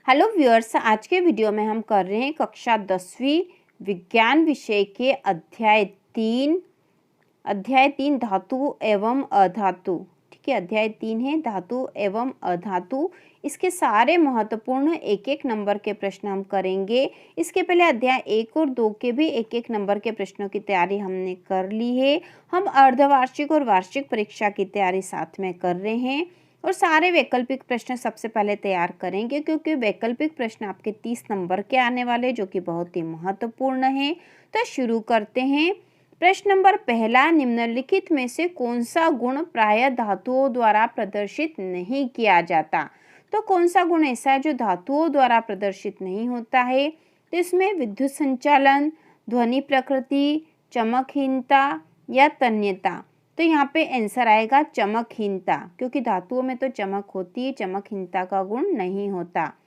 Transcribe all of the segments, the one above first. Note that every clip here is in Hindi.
हेलो व्यूअर्स, आज के वीडियो में हम कर रहे हैं कक्षा 10वीं विज्ञान विषय के अध्याय 3 धातु एवं अधातु। ठीक है, अध्याय 3 है धातु एवं अधातु। इसके सारे महत्वपूर्ण एक एक नंबर के प्रश्न हम करेंगे। इसके पहले अध्याय 1 और 2 के भी एक एक नंबर के प्रश्नों की तैयारी हमने कर ली है। हम अर्धवार्षिक और वार्षिक परीक्षा की तैयारी साथ में कर रहे हैं और सारे वैकल्पिक प्रश्न सबसे पहले तैयार करेंगे, क्योंकि वैकल्पिक प्रश्न आपके 30 नंबर के आने वाले, जो कि बहुत ही महत्वपूर्ण हैं। तो शुरू करते हैं। प्रश्न नंबर पहला, निम्नलिखित में से कौन सा गुण प्रायः धातुओं द्वारा प्रदर्शित नहीं किया जाता? तो कौन सा गुण ऐसा है जो धातुओं द्वारा प्रदर्शित नहीं होता है? तो इसमें विद्युत संचालन, ध्वनि प्रकृति, चमकहीनता या तन्यता। तो यहाँ पे आंसर आएगा चमकहीनता, क्योंकि धातुओं में तो चमक होती है, चमकहीनता का गुण नहीं होता।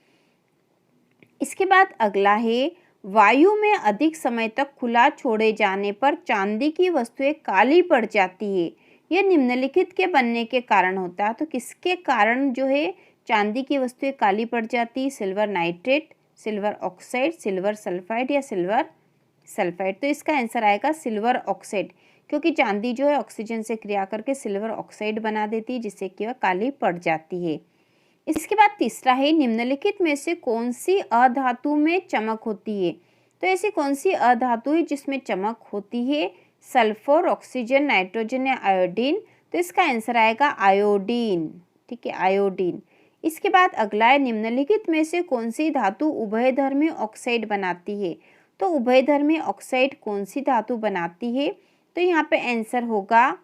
इसके बाद अगला है, वायु में अधिक समय तक खुला छोड़े जाने पर चांदी की वस्तुएं काली पड़ जाती है। यह निम्नलिखित के बनने के कारण होता है। तो किसके कारण जो है चांदी की वस्तुएं काली पड़ जाती है? Silver nitrate, silver oxide, silver sulphide या सिल्वर सल्फाइड। तो इसका आंसर आएगा सिल्वर ऑक्साइड, क्योंकि चांदी जो है ऑक्सीजन से क्रिया करके सिल्वर ऑक्साइड बना देती है, जिससे कि वह काली पड़ जाती है। इसके बाद तीसरा है, निम्नलिखित में से कौन सी अधातु में चमक होती है? तो ऐसी कौन सी अधातु है जिसमें चमक होती है? सल्फर, ऑक्सीजन, नाइट्रोजन या आयोडीन। तो इसका आंसर आएगा आयोडीन। ठीक है, आयोडीन। इसके बाद अगला है, निम्नलिखित में से कौन सी धातु उभयधर्मी ऑक्साइड बनाती है? तो उभयधर्मी ऑक्साइड कौन सी धातु बनाती है? तो यहाँ पे आंसर होगा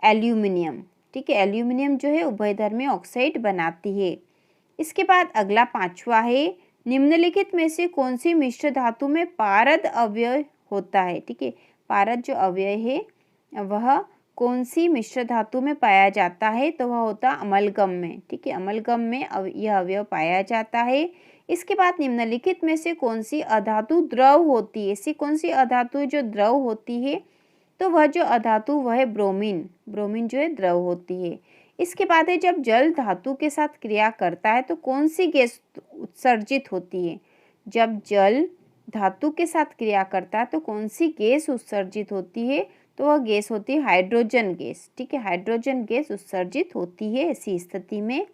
एल्यूमिनियम। ठीक है, एल्यूमिनियम जो है उभयधर्मी ऑक्साइड बनाती है। इसके बाद अगला पांचवा है, निम्नलिखित में से कौन सी मिश्र धातु में पारद अवयव होता है? ठीक है, पारद जो अवयव है वह कौन सी मिश्र धातु में पाया जाता है? तो वह होता है अमलगम में। ठीक है, अमलगम में यह अवयव पाया जाता है। इसके बाद निम्नलिखित में से कौन सी अधातु द्रव होती है? ऐसी कौन सी अधातु जो द्रव होती है? तो वह जो अधातु वह है ब्रोमीन। ब्रोमीन जो है द्रव होती है। इसके बाद है, जब जल धातु के साथ क्रिया करता है तो कौन सी गैस उत्सर्जित होती है? जब जल धातु के साथ क्रिया करता है तो कौन सी गैस उत्सर्जित होती है? तो वह गैस होती है हाइड्रोजन गैस। ठीक है, हाइड्रोजन गैस उत्सर्जित होती है ऐसी स्थिति में।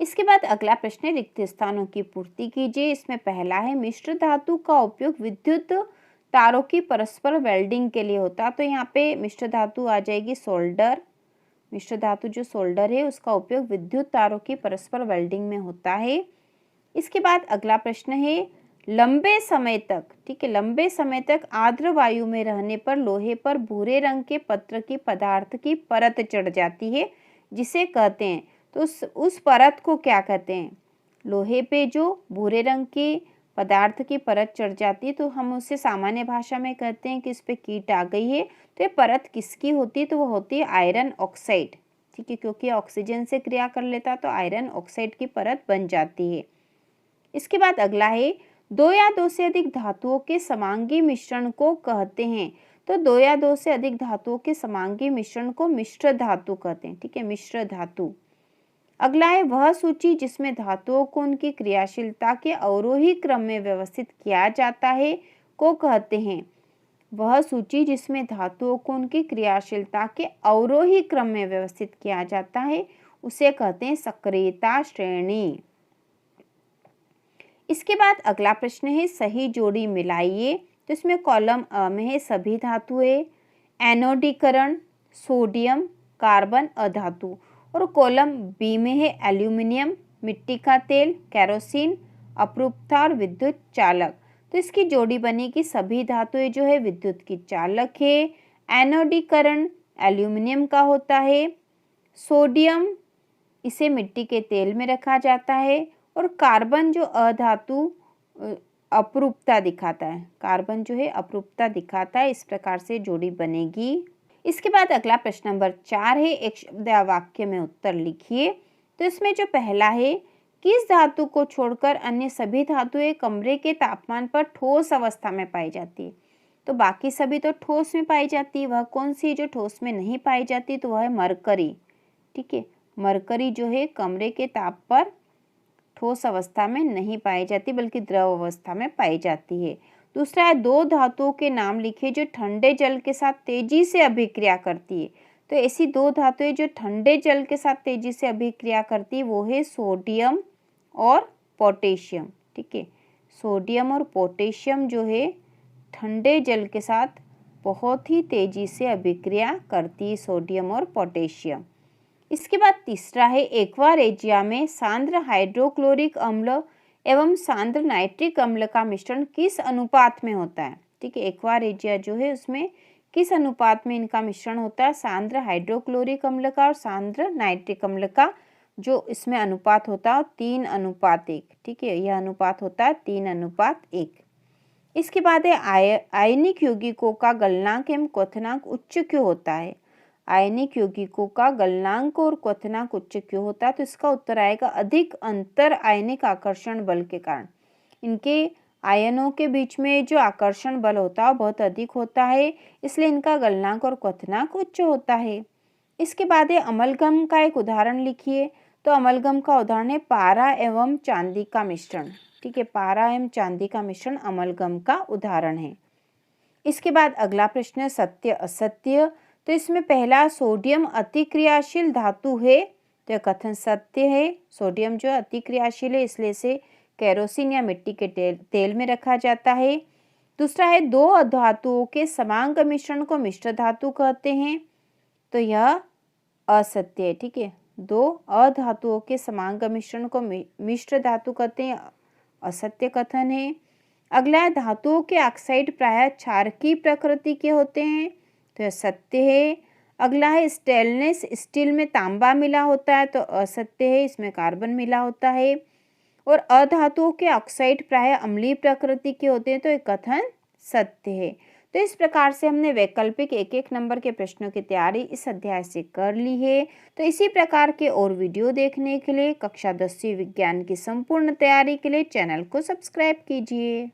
इसके बाद अगला प्रश्न है, रिक्त स्थानों की पूर्ति कीजिए। इसमें पहला है, मिश्र धातु का उपयोग विद्युत तारों की परस्पर वेल्डिंग के लिए होता है। तो यहाँ पे मिश्र धातु आ जाएगी सोल्डर। मिश्र धातु जो सोल्डर है उसका उपयोग विद्युत तारों की परस्पर वेल्डिंग में होता है। इसके बाद अगला प्रश्न है, लंबे समय तक, ठीक है, लंबे समय तक आर्द्र वायु में रहने पर लोहे पर भूरे रंग के पत्र की पदार्थ की परत चढ़ जाती है, जिसे कहते हैं, तो उस परत को क्या कहते हैं? लोहे पे जो भूरे रंग की पदार्थ की परत चढ़ जाती है तो हम उसे सामान्य भाषा में कहते हैं कि इस पे कीट आ गई है। तो ये परत किसकी होती है? तो वो होती है आयरन ऑक्साइड। ठीक है, क्योंकि ऑक्सीजन से क्रिया कर लेता तो आयरन ऑक्साइड की परत बन जाती है। इसके बाद अगला है, दो या दो से अधिक धातुओं के समांगी मिश्रण को कहते हैं। तो दो या दो से अधिक धातुओं के समांगी मिश्रण को मिश्र धातु कहते हैं। ठीक है, मिश्र धातु। अगला है, वह सूची जिसमें धातुओं को उनकी क्रियाशीलता के अवरोही क्रम में व्यवस्थित किया जाता है को कहते हैं। वह सूची जिसमें धातुओं को उनकी क्रियाशीलता के अवरोही क्रम में व्यवस्थित किया जाता है उसे कहते हैं सक्रियता श्रेणी। इसके बाद अगला प्रश्न है, सही जोड़ी मिलाइए। तो इसमें कॉलम अ में है सभी धातुएं, एनोडीकरण, सोडियम, कार्बन अधातु, और कॉलम बी में है एल्यूमिनियम, मिट्टी का तेल, केरोसिन, अपरूपता और विद्युत चालक। तो इसकी जोड़ी बनेगी, सभी धातुएं जो है विद्युत की चालक है। एनोडीकरण एल्यूमिनियम का होता है, सोडियम इसे मिट्टी के तेल में रखा जाता है, और कार्बन जो अधातु अपरूपता दिखाता है, कार्बन जो है अपरूपता दिखाता है। इस प्रकार से जोड़ी बनेगी। इसके बाद अगला प्रश्न नंबर 4 है, एक शब्द या वाक्य में उत्तर लिखिए। तो इसमें जो पहला है, किस धातु को छोड़कर अन्य सभी धातुएं कमरे के तापमान पर ठोस अवस्था में पाई जाती है? तो बाकी सभी तो ठोस में पाई जाती है, वह कौन सी जो ठोस में नहीं पाई जाती? तो वह है मरकरी। ठीक है, मरकरी जो है कमरे के ताप पर ठोस अवस्था में नहीं पाई जाती बल्कि द्रव अवस्था में पाई जाती है। दूसरा है, दो धातुओं के नाम लिखिए जो ठंडे जल के साथ तेजी से अभिक्रिया करती है। तो ऐसी दो धातुएं जो ठंडे जल के साथ तेजी से अभिक्रिया करती है वो है सोडियम और पोटेशियम। ठीक है, सोडियम और पोटेशियम जो है ठंडे जल के साथ बहुत ही तेजी से अभिक्रिया करती है, सोडियम और पोटेशियम। इसके बाद तीसरा है, एक्वा रेजिया में सांद्र हाइड्रोक्लोरिक अम्ल एवं सांद्र नाइट्रिक अम्ल का मिश्रण किस अनुपात में होता है। ठीक है, एक्वा रेजिया जो है उसमें किस अनुपात में इनका मिश्रण होता है, सांद्र हाइड्रोक्लोरिक अम्ल का और सांद्र नाइट्रिक अम्ल का जो इसमें अनुपात होता है 3:1। ठीक है, यह अनुपात होता है 3:1। इसके बाद है, आयनिक यौगिकों का गलनांक एवं क्वथनांक उच्च क्यों होता है। आयनिक यौगिकों का गलनांक और क्वथनांक उच्च क्यों होता है, तो इसका उत्तर आएगा अधिक अंतर आयनिक आकर्षण बल के कारण। इनके आयनों के बीच में जो आकर्षण बल होता है बहुत अधिक होता है, इसलिए इनका गलनांक और क्वथनांक उच्च होता है। इसके बाद है, अमलगम का एक उदाहरण लिखिए। तो अमलगम का उदाहरण है पारा एवं चांदी का मिश्रण। ठीक है, पारा एवं चांदी का मिश्रण अमलगम का उदाहरण है। इसके बाद अगला प्रश्न है, सत्य असत्य। तो इसमें पहला, सोडियम अतिक्रियाशील धातु है, तो कथन सत्य है। सोडियम जो अतिक्रियाशील है इसलिए इसे केरोसिन या मिट्टी के तेल में रखा जाता है। दूसरा है, दो धातुओं के समांग मिश्रण को मिश्र धातु कहते हैं, तो यह असत्य है। ठीक है, दो अधातुओं के समांग मिश्रण को मिश्र धातु कहते हैं, असत्य कथन है। अगला है, धातुओं के ऑक्साइड प्रायः क्षारकीय प्रकृति के होते हैं, तो यह सत्य है। अगला है, स्टेनलेस स्टील में तांबा मिला होता है, तो असत्य है, इसमें कार्बन मिला होता है। और अधातुओं के ऑक्साइड प्रायः अम्लीय प्रकृति के होते हैं, तो यह कथन सत्य है। तो इस प्रकार से हमने वैकल्पिक 1-1 नंबर के प्रश्नों की तैयारी इस अध्याय से कर ली है। तो इसी प्रकार के और वीडियो देखने के लिए कक्षा 10वीं विज्ञान की संपूर्ण तैयारी के लिए चैनल को सब्सक्राइब कीजिए।